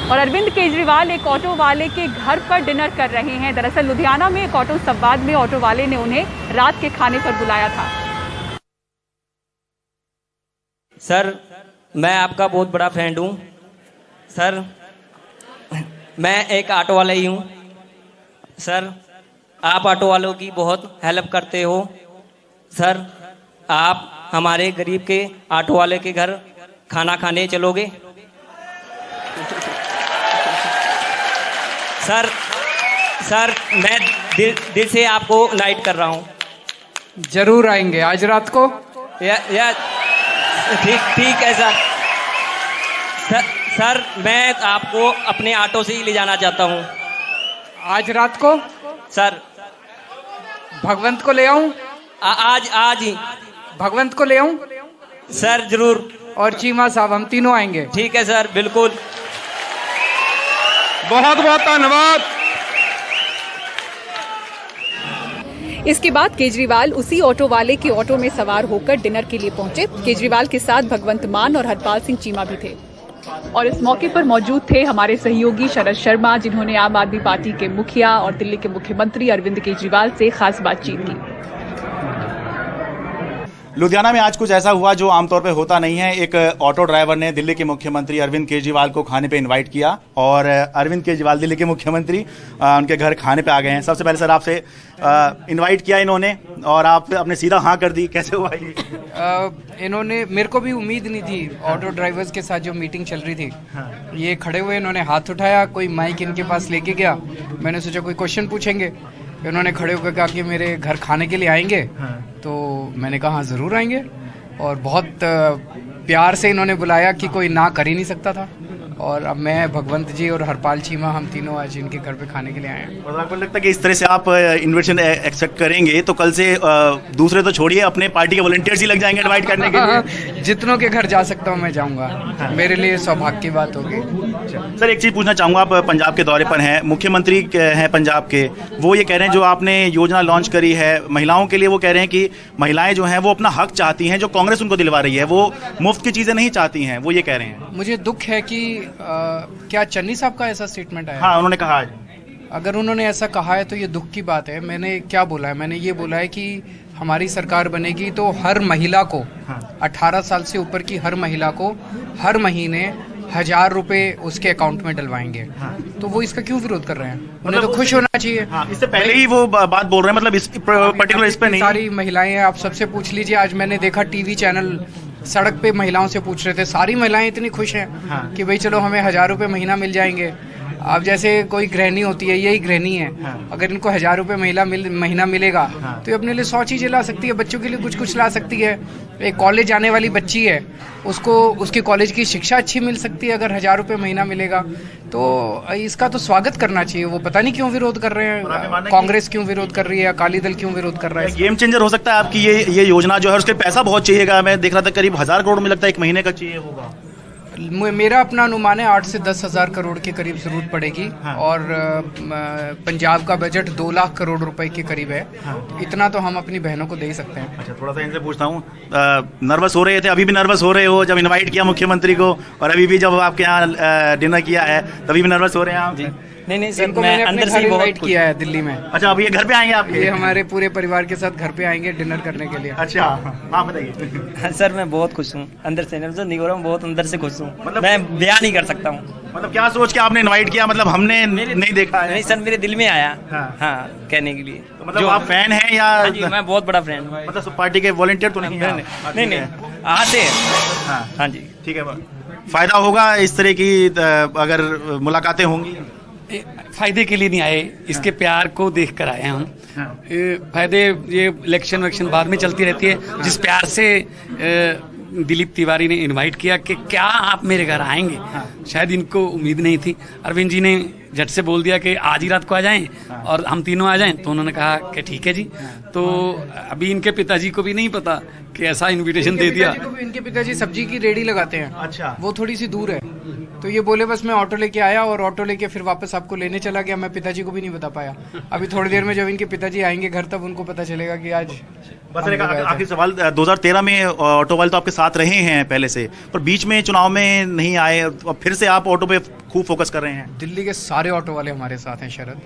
और अरविंद केजरीवाल एक ऑटो वाले के घर पर डिनर कर रहे हैं। दरअसल लुधियाना में एक ऑटो संवाद में ऑटो वाले ने उन्हें रात के खाने पर बुलाया था। सर, मैं आपका बहुत बड़ा फ्रेंड हूँ। सर, मैं एक ऑटो वाला ही हूँ। सर, आप ऑटो वालों की बहुत हेल्प करते हो। सर, आप हमारे गरीब के ऑटो वाले के घर खाना खाने चलोगे? सर, मैं दिल से आपको इनवाइट कर रहा हूँ। जरूर आएंगे आज रात को। या ठीक है सर, मैं आपको अपने ऑटो से ही ले जाना चाहता हूँ। आज रात को सर, भगवंत को ले आऊं? आज ही भगवंत को ले आऊं? सर जरूर। और चीमा साहब, हम तीनों आएंगे। ठीक है सर, बिल्कुल। बहुत बहुत धन्यवाद। इसके बाद केजरीवाल उसी ऑटो वाले के ऑटो में सवार होकर डिनर के लिए पहुंचे। केजरीवाल के साथ भगवंत मान और हरपाल सिंह चीमा भी थे और इस मौके पर मौजूद थे हमारे सहयोगी शरद शर्मा, जिन्होंने आम आदमी पार्टी के मुखिया और दिल्ली के मुख्यमंत्री अरविंद केजरीवाल से खास बातचीत की। लुधियाना में आज कुछ ऐसा हुआ जो आमतौर पे होता नहीं है। एक ऑटो ड्राइवर ने दिल्ली के मुख्यमंत्री अरविंद केजरीवाल को खाने पे इनवाइट किया और अरविंद केजरीवाल दिल्ली के मुख्यमंत्री उनके घर खाने पे आ गए हैं। सबसे पहले सर, आपसे इनवाइट किया इन्होंने और आप अपने सीधा हाँ कर दी, कैसे हुआ ये? इन्होंने, मेरे को भी उम्मीद नहीं थी। ऑटो ड्राइवर्स के साथ जो मीटिंग चल रही थी, ये खड़े हुए, इन्होंने हाथ उठाया, कोई माइक इनके पास लेके गया। मैंने सोचा कोई क्वेश्चन पूछेंगे। इन्होंने खड़े होकर कहा कि मेरे घर खाने के लिए आएंगे। तो मैंने कहा हाँ ज़रूर आएंगे, और बहुत प्यार से इन्होंने बुलाया कि कोई ना कर ही नहीं सकता था। और अब मैं, भगवंत जी और हरपाल चीमा, हम तीनों आज इनके घर पे खाने के लिए आए हैं। और आपको लगता है कि इस तरह से आप इन्विटेशन एक्सेप्ट करेंगे तो कल से दूसरे तो छोड़िए, अपने पार्टी के वॉलंटियर्स ही लग जाएंगे इनवाइट करने के लिए? जितनों के घर जा सकता हूँ मैं जाऊँगा। मेरे लिए सौभाग्य की बात होगी। सर, एक चीज़ पूछना चाहूँगा, आप पंजाब के दौरे पर हैं, मुख्यमंत्री हैं पंजाब के, वो ये कह रहे हैं जो आपने योजना लॉन्च करी है महिलाओं के लिए, वो कह रहे हैं कि महिलाएं जो हैं वो अपना हक चाहती हैं जो कांग्रेस उनको दिलवा रही है, वो मुफ्त की चीज़ें नहीं चाहती हैं, वो ये कह रहे हैं। मुझे दुख है कि क्या चन्नी साहब का ऐसा स्टेटमेंट आया? हाँ, उन्होंने कहा आज। अगर उन्होंने ऐसा कहा है तो ये दुख की बात है। मैंने क्या बोला है? मैंने ये बोला है कि हमारी सरकार बनेगी तो हर महिला को, 18 साल से ऊपर की हर महिला को हर महीने 1000 रुपए उसके अकाउंट में डलवाएंगे। तो वो इसका क्यों विरोध कर रहे हैं? उन्हें तो खुश होना चाहिए। इससे पहले ही वो बात बोल रहे हैं, मतलब इस पर्टिकुलर इस पे नहीं। सारी महिलाएं हैं, आप सबसे पूछ लीजिए। आज मैंने देखा टीवी चैनल सड़क पे महिलाओं से पूछ रहे थे, सारी महिलाएं इतनी खुश हैं कि भाई चलो हमें 1000 रुपए महीना मिल जाएंगे। अब जैसे कोई गृहिणी होती है, यही गृहिणी है, अगर इनको 1000 रुपए महीना मिलेगा तो ये अपने लिए 100 चीजें ला सकती है, बच्चों के लिए कुछ कुछ ला सकती है। एक कॉलेज आने वाली बच्ची है, उसको उसकी कॉलेज की शिक्षा अच्छी मिल सकती है अगर 1000 रुपए महीना मिलेगा। तो इसका तो स्वागत करना चाहिए। वो पता नहीं क्यों विरोध कर रहे हैं, कांग्रेस क्यों विरोध कर रही है, अकाली दल क्यों विरोध कर रहा है। गेम चेंजर हो सकता है आपकी ये योजना जो है, उसके पैसा बहुत चाहिएगा। मैं देख रहा था करीब 1000 करोड़ में लगता है एक महीने का चाहिए होगा। मेरा अपना अनुमान है 8 से 10 हजार करोड़ के करीब जरूरत पड़ेगी। और पंजाब का बजट 2 लाख करोड़ रुपए के करीब है। इतना तो हम अपनी बहनों को दे ही सकते हैं। अच्छा, थोड़ा सा इनसे पूछता हूँ, नर्वस हो रहे थे, अभी भी नर्वस हो रहे हो जब इनवाइट किया मुख्यमंत्री को, और अभी भी जब आपके यहाँ डिनर किया है तभी भी नर्वस हो रहे हैं आप? नहीं सर, इनको मैंने अंदर से इनवाइट किया है दिल्ली में। अच्छा, अब ये घर पे आएंगे आपके? ये हमारे पूरे परिवार के साथ घर पे आएंगे डिनर करने के लिए। अच्छा, हाँ बताइए। सर, मैं बहुत खुश हूँ अंदर से, नहीं हो रहा हूँ, बहुत अंदर से खुश हूँ। मतलब मैं बयान नहीं कर सकता हूँ। मतलब क्या सोच के आपने इनवाइट किया? मतलब हमने नहीं देखा है। नहीं सर, मेरे दिल में आया हाँ कहने के लिए। तो मतलब आप फैन हैं या? जी, मैं बहुत बड़ा फैन हूँ। मतलब पार्टी के वॉलंटियर तो नहीं? नहीं आते हैं। हाँ जी, ठीक है। फायदा होगा इस तरह की अगर मुलाकातें होंगी? फायदे के लिए नहीं आए, इसके प्यार को देख कर आए हम। फायदे, ये इलेक्शन वैक्शन बाद में चलती रहती है। जिस प्यार से दिलीप तिवारी ने इनवाइट किया कि क्या आप मेरे घर आएंगे, शायद इनको उम्मीद नहीं थी। अरविंद जी ने झट से बोल दिया कि आज ही रात को आ जाएं और हम तीनों आ जाएं, तो उन्होंने कहा कि ठीक है जी। तो अभी इनके पिताजी को भी नहीं पता कि ऐसा इनविटेशन दे दिया। इनके पिताजी सब्जी की रेडी लगाते हैं। अच्छा, वो थोड़ी सी दूर है। तो ये बोले बस मैं ऑटो लेके आया और ऑटो लेके फिर वापस आपको लेने चला गया। मैं पिताजी को भी नहीं बता पाया। अभी थोड़ी देर में जब इनके पिताजी आएंगे घर तब उनको पता चलेगा कि आज। बस एक आखिरी सवाल, 2013 में ऑटो वाले तो आपके साथ रहे हैं पहले से, पर बीच में चुनाव में नहीं आए और फिर से आप ऑटो पे खूब फोकस कर रहे हैं। दिल्ली के सारे ऑटो वाले हमारे साथ हैं शरद,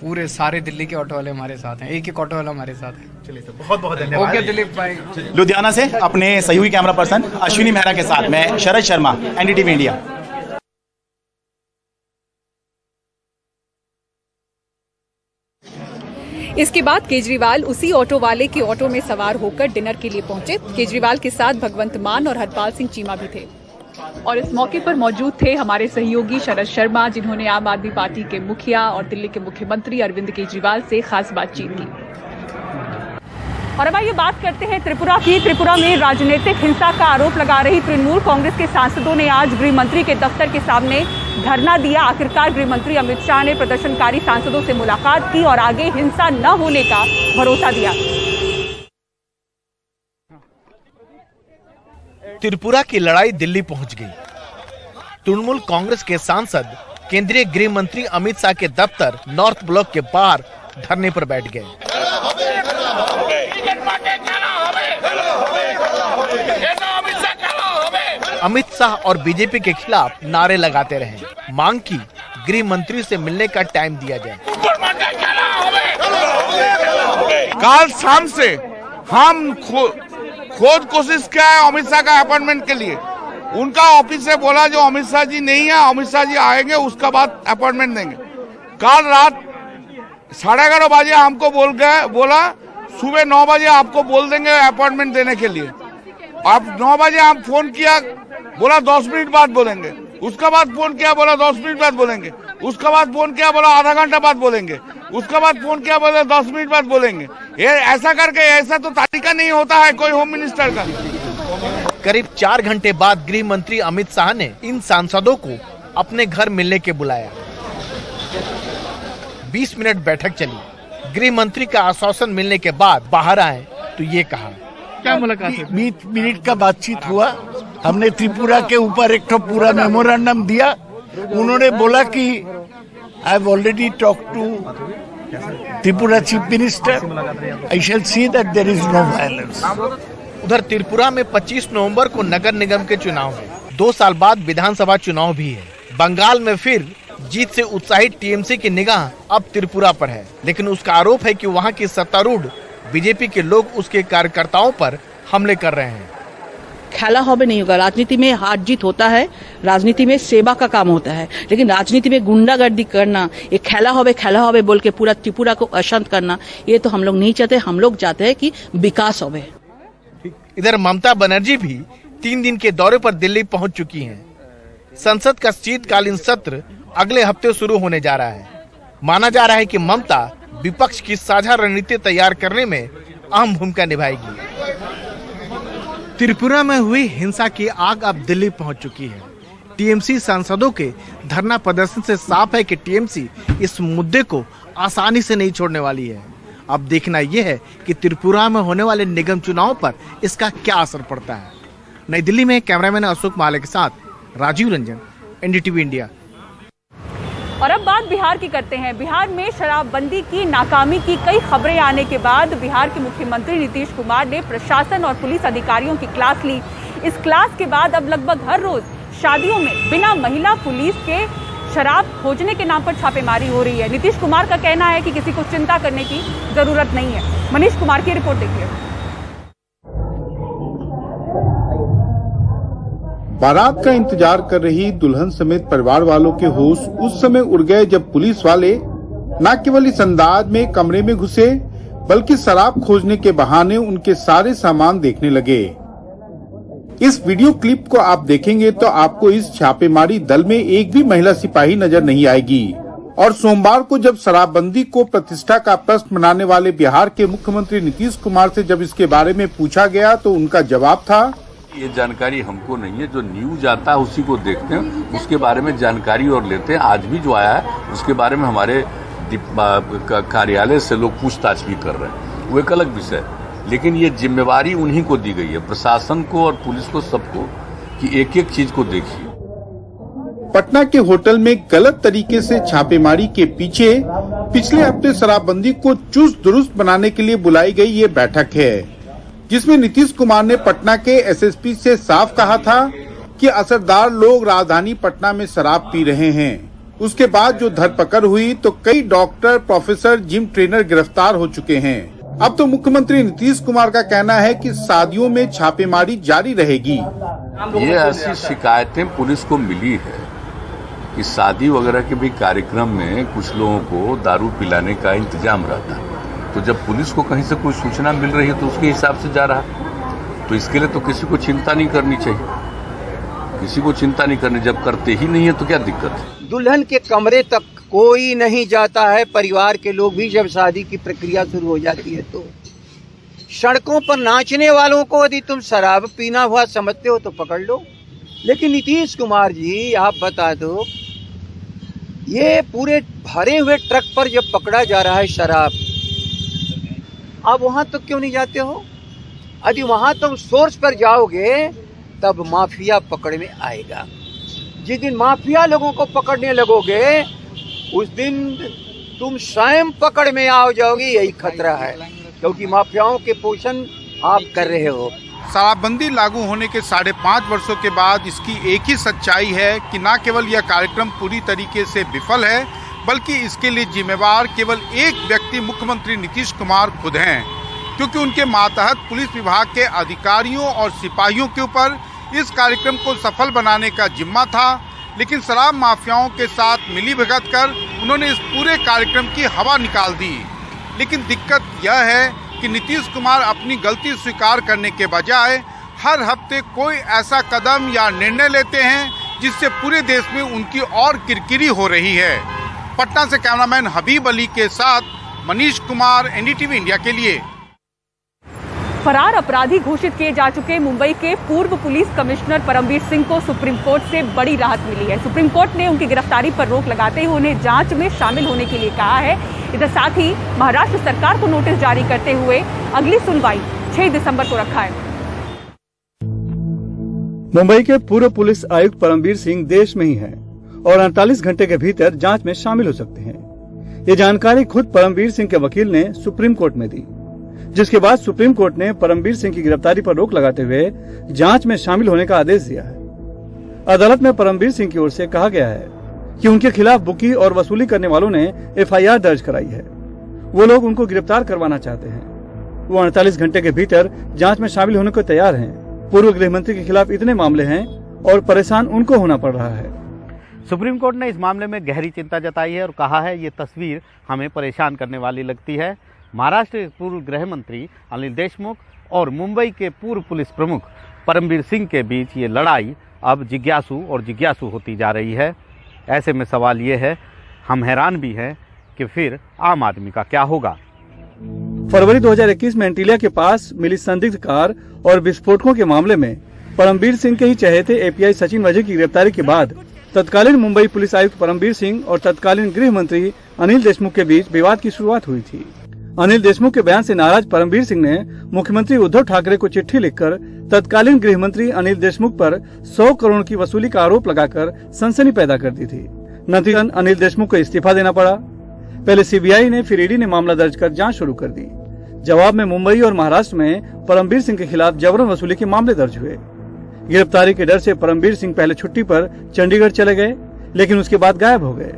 पूरे सारे दिल्ली के ऑटो वाले हमारे साथ हैं, एक एक ऑटो वाला हमारे साथ है। चलिए सर, बहुत बहुत धन्यवाद। ओके दिलीप भाई। लुधियाना से अपने सहयोगी कैमरा पर्सन अश्विनी मेहरा के साथ मैं शरद शर्मा, एनडीटीवी इंडिया। इसके बाद केजरीवाल उसी ऑटो वाले के ऑटो में सवार होकर डिनर के लिए पहुंचे। केजरीवाल के साथ भगवंत मान और हरपाल सिंह चीमा भी थे और इस मौके पर मौजूद थे हमारे सहयोगी शरद शर्मा, जिन्होंने आम आदमी पार्टी के मुखिया और दिल्ली के मुख्यमंत्री अरविंद केजरीवाल से खास बातचीत की। और अब आइए बात करते हैं त्रिपुरा की। त्रिपुरा में राजनीतिक हिंसा का आरोप लगा रही तृणमूल कांग्रेस के सांसदों ने आज गृह मंत्री के दफ्तर के सामने धरना दिया। आखिरकार गृह मंत्री अमित शाह ने प्रदर्शनकारी सांसदों से मुलाकात की और आगे हिंसा न होने का भरोसा दिया। त्रिपुरा की लड़ाई दिल्ली पहुंच गई। तृणमूल कांग्रेस के सांसद केंद्रीय गृह मंत्री अमित शाह के दफ्तर नॉर्थ ब्लॉक के बाहर धरने पर बैठ गए। अमित शाह और बीजेपी के खिलाफ नारे लगाते रहे। मांग की गृह मंत्री से मिलने का टाइम दिया जाए। कल शाम से हम खुद कोशिश किया है अमित शाह का अपॉइंटमेंट के लिए। उनका ऑफिस से बोला जो अमित शाह जी नहीं है, अमित शाह जी आएंगे उसका बाद अपॉइंटमेंट देंगे। कल रात 11:30 बजे हमको बोला सुबह 9 बजे आपको बोल देंगे अपॉइंटमेंट देने के लिए। अब 9 बजे हम फोन किया, बोला 10 मिनट बाद बोलेंगे। उसका बाद फोन किया, बोला 10 मिनट बाद बोलेंगे। उसका बाद फोन किया, बोला आधा घंटा बाद बोलेंगे। उसका बाद फोन किया, बोला 10 मिनट बाद बोलेंगे। ये ऐसा करके ऐसा तो तरीका नहीं होता है कोई होम मिनिस्टर का। करीब 4 घंटे बाद गृह मंत्री अमित शाह ने इन सांसदों को अपने घर मिलने के बुलाया। 20 मिनट बैठक चली। गृह मंत्री का आश्वासन मिलने के बाद बाहर आए तो ये कहा, क्या मुलाकात है? 20 मिनट का बातचीत हुआ। हमने त्रिपुरा के ऊपर एक तो पूरा मेमोरेंडम दिया। उन्होंने बोला कि I have already talk to Tripura chief minister, I shall see that there is no violence. उधर त्रिपुरा में 25 नवंबर को नगर निगम के चुनाव है। 2 साल बाद विधानसभा चुनाव भी है। बंगाल में फिर जीत से उत्साहित टीएमसी की निगाह अब त्रिपुरा पर है, लेकिन उसका आरोप है कि वहां की सत्तारूढ़ बीजेपी के लोग उसके कार्यकर्ताओं पर हमले कर रहे हैं। खेला हवे नहीं होगा। राजनीति में हार जीत होता है, राजनीति में सेवा का काम होता है, लेकिन राजनीति में गुंडागर्दी करना, ये खेला हवे बोल के पूरा त्रिपुरा को अशांत करना, ये तो हम लोग नहीं चाहते। हम लोग चाहते हैं कि विकास होवे। इधर ममता बनर्जी भी 3 दिन के दौरे पर दिल्ली पहुंच चुकी हैं। संसद का शीतकालीन सत्र अगले हफ्ते शुरू होने जा रहा है। माना जा रहा है कि ममता विपक्ष की साझा रणनीति तैयार करने में अहम भूमिका निभाएगी। त्रिपुरा में हुई हिंसा की आग अब दिल्ली पहुंच चुकी है। टीएमसी सांसदों के धरना प्रदर्शन से साफ है कि टीएमसी इस मुद्दे को आसानी से नहीं छोड़ने वाली है। अब देखना यह है कि त्रिपुरा में होने वाले निगम चुनाव पर इसका क्या असर पड़ता है। नई दिल्ली में कैमरामैन अशोक माले के साथ राजीव रंजन, एनडीटीवी इंडिया। और अब बात बिहार की करते हैं। बिहार में शराबबंदी की नाकामी की कई खबरें आने के बाद बिहार के मुख्यमंत्री नीतीश कुमार ने प्रशासन और पुलिस अधिकारियों की क्लास ली। इस क्लास के बाद अब लगभग हर रोज शादियों में बिना महिला पुलिस के शराब खोजने के नाम पर छापेमारी हो रही है। नीतीश कुमार का कहना है कि किसी को चिंता करने की जरूरत नहीं है। मनीष कुमार की रिपोर्ट देखिए। बारात का इंतजार कर रही दुल्हन समेत परिवार वालों के होश उस समय उड़ गए जब पुलिस वाले न केवल इस अंदाज में कमरे में घुसे बल्कि शराब खोजने के बहाने उनके सारे सामान देखने लगे। इस वीडियो क्लिप को आप देखेंगे तो आपको इस छापेमारी दल में एक भी महिला सिपाही नजर नहीं आएगी। और सोमवार को जब शराबबंदी को प्रतिष्ठा का प्रश्न बनाने वाले बिहार के मुख्यमंत्री नीतीश कुमार से जब इसके बारे में पूछा गया तो उनका जवाब था, ये जानकारी हमको नहीं है, जो न्यूज आता है उसी को देखते हैं, उसके बारे में जानकारी और लेते हैं। आज भी जो आया है उसके बारे में हमारे कार्यालय से लोग पूछताछ भी कर रहे हैं, वो एक अलग विषय है। लेकिन ये जिम्मेवारी उन्हीं को दी गई है, प्रशासन को और पुलिस को, सबको, कि एक एक चीज को देखिए। पटना के होटल में गलत तरीके से छापेमारी के पीछे पिछले हफ्ते शराबबंदी को चुस्त दुरुस्त बनाने के लिए बुलाई गई ये बैठक है, जिसमें नीतीश कुमार ने पटना के एसएसपी से साफ कहा था कि असरदार लोग राजधानी पटना में शराब पी रहे हैं। उसके बाद जो धरपकड़ हुई तो कई डॉक्टर, प्रोफेसर, जिम ट्रेनर गिरफ्तार हो चुके हैं। अब तो मुख्यमंत्री नीतीश कुमार का कहना है कि शादियों में छापेमारी जारी रहेगी। ये ऐसी शिकायतें पुलिस को मिली है कि शादी वगैरह के भी कार्यक्रम में कुछ लोगों को दारू पिलाने का इंतजाम रहता है, तो जब पुलिस को कहीं से कोई सूचना मिल रही है तो उसके हिसाब से जा रहा है। तो इसके लिए तो किसी को चिंता नहीं करनी चाहिए, किसी को चिंता नहीं करनी। जब करते ही नहीं है तो क्या दिक्कत है। दुल्हन के कमरे तक कोई नहीं जाता है, परिवार के लोग भी जब शादी की प्रक्रिया शुरू हो जाती है तो सड़कों पर नाचने वालों को यदि तुम शराब पीना हुआ समझते हो तो पकड़ लो। लेकिन नीतीश कुमार जी आप बता दो, ये पूरे भरे हुए ट्रक पर जब पकड़ा जा रहा है शराब, आप वहां तक क्यों नहीं जाते हो? यदि वहां तुम सोर्स पर जाओगे तब माफिया पकड़ में आएगा। जिस दिन माफिया लोगों को पकड़ने लगोगे उस दिन तुम स्वयं पकड़ में आ जाओगे, यही खतरा है, क्योंकि माफियाओं के पोषण आप कर रहे हो। शराबबंदी लागू होने के 5.5 वर्षों के बाद इसकी एक ही सच्चाई है कि न केवल यह कार्यक्रम पूरी तरीके से विफल है, बल्कि इसके लिए जिम्मेवार केवल एक व्यक्ति मुख्यमंत्री नीतीश कुमार खुद हैं, क्योंकि उनके मातहत पुलिस विभाग के अधिकारियों और सिपाहियों के ऊपर इस कार्यक्रम को सफल बनाने का जिम्मा था। लेकिन शराब माफियाओं के साथ मिलीभगत कर उन्होंने इस पूरे कार्यक्रम की हवा निकाल दी। लेकिन दिक्कत यह है कि नीतीश कुमार अपनी गलती स्वीकार करने के बजाय हर हफ्ते कोई ऐसा कदम या निर्णय लेते हैं जिससे पूरे देश में उनकी और किरकिरी हो रही है। पटना से कैमरामैन हबीब अली के साथ मनीष कुमार, एनडीटीवी इंडिया के लिए। फरार अपराधी घोषित किए जा चुके मुंबई के पूर्व पुलिस कमिश्नर परमवीर सिंह को सुप्रीम कोर्ट से बड़ी राहत मिली है। सुप्रीम कोर्ट ने उनकी गिरफ्तारी पर रोक लगाते हुए उन्हें जांच में शामिल होने के लिए कहा है। इधर साथ ही महाराष्ट्र सरकार को नोटिस जारी करते हुए अगली सुनवाई 6 दिसंबर को रखा है। मुंबई के पूर्व पुलिस आयुक्त परमवीर सिंह देश में ही हैं और 48 घंटे के भीतर जांच में शामिल हो सकते हैं। ये जानकारी खुद परमवीर सिंह के वकील ने सुप्रीम कोर्ट में दी, जिसके बाद सुप्रीम कोर्ट ने परमवीर सिंह की गिरफ्तारी पर रोक लगाते हुए जांच में शामिल होने का आदेश दिया है। अदालत में परमवीर सिंह की ओर से कहा गया है कि उनके खिलाफ बुकी और वसूली करने वालों ने एफआईआर दर्ज कराई है। वो लोग उनको गिरफ्तार करवाना चाहते हैं। वो 48 घंटे के भीतर जांच में शामिल होने को तैयार हैं। पूर्व गृह मंत्री के खिलाफ इतने मामले हैं और परेशान उनको होना पड़ रहा है। सुप्रीम कोर्ट ने इस मामले में गहरी चिंता जताई है और कहा है ये तस्वीर हमें परेशान करने वाली लगती है। महाराष्ट्र के पूर्व गृह मंत्री अनिल देशमुख और मुंबई के पूर्व पुलिस प्रमुख परमवीर सिंह के बीच ये लड़ाई अब जिज्ञासु होती जा रही है। ऐसे में सवाल ये है, हम हैरान भी हैं कि फिर आम आदमी का क्या होगा। फरवरी 2021 में एंटीलिया के पास मिली संदिग्ध कार और विस्फोटकों के मामले में परमवीर सिंह के ही चहेते एपीआई सचिन वाजे की गिरफ्तारी के बाद तत्कालीन मुंबई पुलिस आयुक्त परमवीर सिंह और तत्कालीन गृह मंत्री अनिल देशमुख के बीच विवाद की शुरुआत हुई थी। अनिल देशमुख के बयान से नाराज परमवीर सिंह ने मुख्यमंत्री उद्धव ठाकरे को चिट्ठी लिखकर तत्कालीन गृह मंत्री अनिल देशमुख पर 100 करोड़ की वसूली का आरोप लगाकर सनसनी पैदा कर दी थी। नतीजतन अनिल देशमुख को इस्तीफा देना पड़ा। पहले सीबीआई ने, फिर ईडी ने मामला दर्ज कर जांच शुरू कर दी। जवाब में मुंबई और महाराष्ट्र में परमवीर सिंह के खिलाफ जबरन वसूली के मामले दर्ज हुए। गिरफ्तारी के डर से परमवीर सिंह पहले छुट्टी पर चंडीगढ़ चले गए, लेकिन उसके बाद गायब हो गए।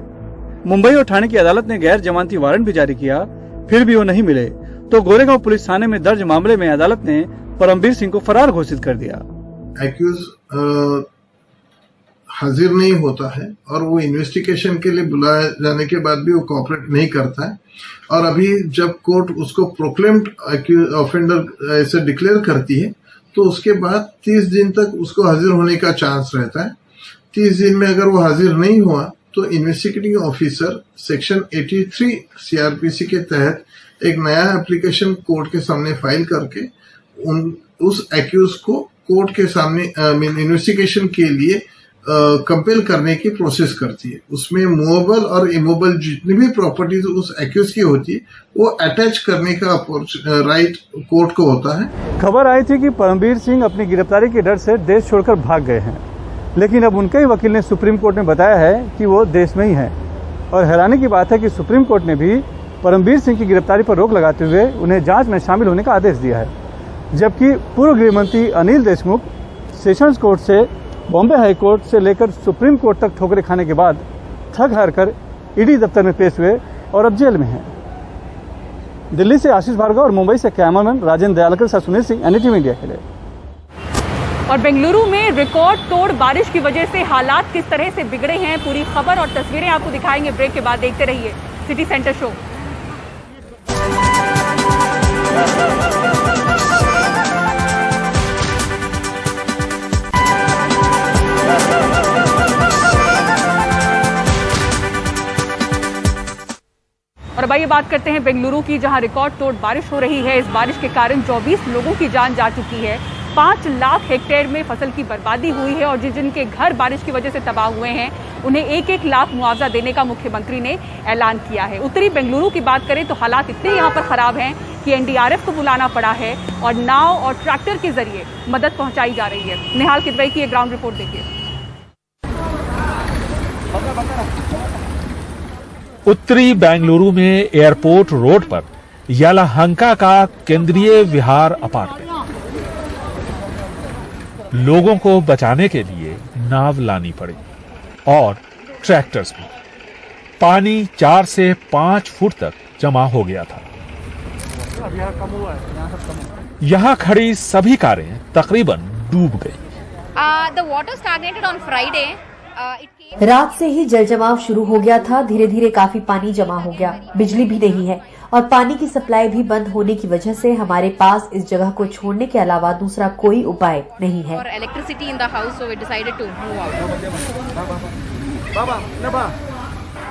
मुंबई और ठाणे की अदालत ने गैर जमानती वारंट भी जारी किया, फिर भी वो नहीं मिले तो गोरेगांव पुलिस थाने में दर्ज मामले में अदालत ने परमवीर सिंह को फरार घोषित कर दिया। एक्यूज हाजिर नहीं होता है और वो इन्वेस्टिगेशन के लिए बुलाए जाने के बाद भी वो कोऑपरेट नहीं करता है, और अभी जब कोर्ट उसको प्रोक्लेम्ड ऑफेंडर ऐसे डिक्लेयर करती है तो उसके बाद 30 दिन तक उसको हाजिर होने का चांस रहता है। 30 दिन में अगर वो हाजिर नहीं हुआ तो इन्वेस्टिगेटिंग ऑफिसर सेक्शन 83 सीआरपीसी के तहत एक नया एप्लीकेशन कोर्ट के सामने फाइल करके उस एक्यूज को कोर्ट के सामने इन्वेस्टिगेशन के लिए कंपेल करने की प्रोसेस करती है। उसमें मूवेबल और इमूवेबल जितनी भी प्रॉपर्टीज उस एक्यूज की होती है वो अटैच करने का राइट कोर्ट को होता है। खबर आई थी कि परमवीर सिंह अपनी गिरफ्तारी के डर से देश छोड़कर भाग गए हैं। लेकिन अब उनके ही वकील ने सुप्रीम कोर्ट में बताया है कि वो देश में ही हैं। और हैरानी की बात है कि सुप्रीम कोर्ट ने भी परमबीर सिंह की गिरफ्तारी पर रोक लगाते हुए उन्हें जांच में शामिल होने का आदेश दिया है, जबकि पूर्व गृह मंत्री अनिल देशमुख सेशंस कोर्ट से बॉम्बे हाई कोर्ट से लेकर सुप्रीम कोर्ट तक ठोकरें खाने के बाद थक हार कर ईडी दफ्तर में पेश हुए और अब जेल में हैं। दिल्ली से आशीष भार्गव और मुंबई से कैमरामैन राजेंद्र दयालकर के साथ सुनील सिंह, एनडीटीवी इंडिया के लिए। और बेंगलुरु में रिकॉर्ड तोड़ बारिश की वजह से हालात किस तरह से बिगड़े हैं, पूरी खबर और तस्वीरें आपको दिखाएंगे ब्रेक के बाद। देखते रहिए सिटी सेंटर शो। और अब आइए बात करते हैं बेंगलुरु की, जहां रिकॉर्ड तोड़ बारिश हो रही है। इस बारिश के कारण 24 लोगों की जान जा चुकी है। 5 लाख हेक्टेयर में फसल की बर्बादी हुई है और जिनके घर बारिश की वजह से तबाह हुए हैं उन्हें 1-1 लाख मुआवजा देने का मुख्यमंत्री ने ऐलान किया है। उत्तरी बेंगलुरु की बात करें तो हालात इतने यहाँ पर खराब हैं कि एनडीआरएफ को बुलाना पड़ा है और नाव और ट्रैक्टर के जरिए मदद पहुंचाई जा रही है। निहाल किदवई की एक ग्राउंड रिपोर्ट देखिए। उत्तरी बेंगलुरु में एयरपोर्ट रोड पर यलहंका का केंद्रीय विहार अपार्टमेंट। लोगों को बचाने के लिए नाव लानी पड़ी और ट्रैक्टर्स भी। पानी 4 से 5 फुट तक जमा हो गया था। यहाँ खड़ी सभी कारें तकरीबन डूब गई। The water stagnated on Friday. रात से ही जल जमाव शुरू हो गया था। धीरे धीरे काफी पानी जमा हो गया। बिजली भी नहीं है और पानी की सप्लाई भी बंद होने की वजह से हमारे पास इस जगह को छोड़ने के अलावा दूसरा कोई उपाय नहीं है।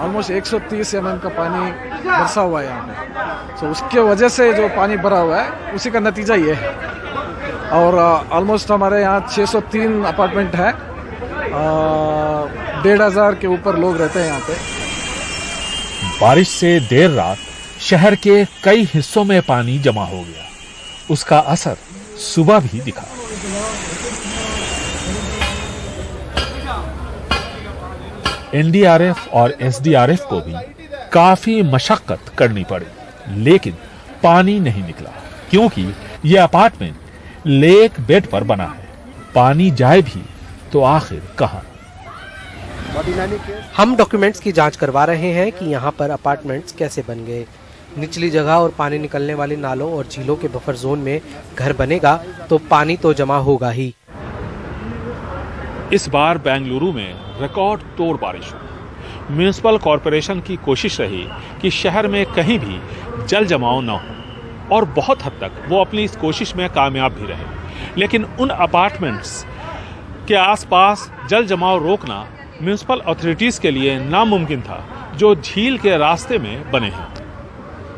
ऑलमोस्ट 130 mm का पानी बरसा हुआ है यहाँ पे, तो उसके वजह से जो पानी भरा हुआ है उसी का नतीजा ये है। और ऑलमोस्ट हमारे यहाँ 603 अपार्टमेंट है, 1,500 के ऊपर लोग रहते हैं यहाँ पे। बारिश से देर रात शहर के कई हिस्सों में पानी जमा हो गया। उसका असर सुबह भी दिखा। एनडीआरएफ और एसडीआरएफ को भी काफी मशक्कत करनी पड़ी, लेकिन पानी नहीं निकला क्योंकि यह अपार्टमेंट लेक बेड पर बना है। पानी जाए भी तो आखिर कहां? हम डॉक्यूमेंट्स की जांच करवा रहे हैं कि यहाँ पर अपार्टमेंट्स कैसे बन गए। निचली जगह और पानी निकलने वाली नालों और झीलों के बफर जोन में घर बनेगा तो पानी तो जमा होगा ही। इस बार बेंगलुरु में रिकॉर्ड तोड़ बारिश हुई। म्युनिसिपल कॉरपोरेशन की कोशिश रही कि शहर में कहीं भी जल जमाव न हो और बहुत हद तक वो अपनी इस कोशिश में कामयाब भी रहे। लेकिन उन अपार्टमेंट्स के आसपास जल जमाव रोकना म्युनिसिपल अथॉरिटीज के लिए नामुमकिन था, जो झील के रास्ते में बने हैं।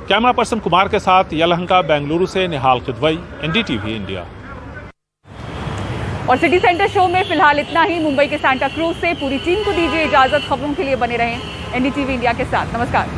कैमरा पर्सन कुमार के साथ यलहंका बेंगलुरु से निहाल किदवई, एनडीटीवी इंडिया। और सिटी सेंटर शो में फिलहाल इतना ही। मुंबई के सांता क्रूज से पूरी टीम को दीजिए इजाजत। खबरों के लिए बने रहें एनडीटीवी इंडिया के साथ। नमस्कार।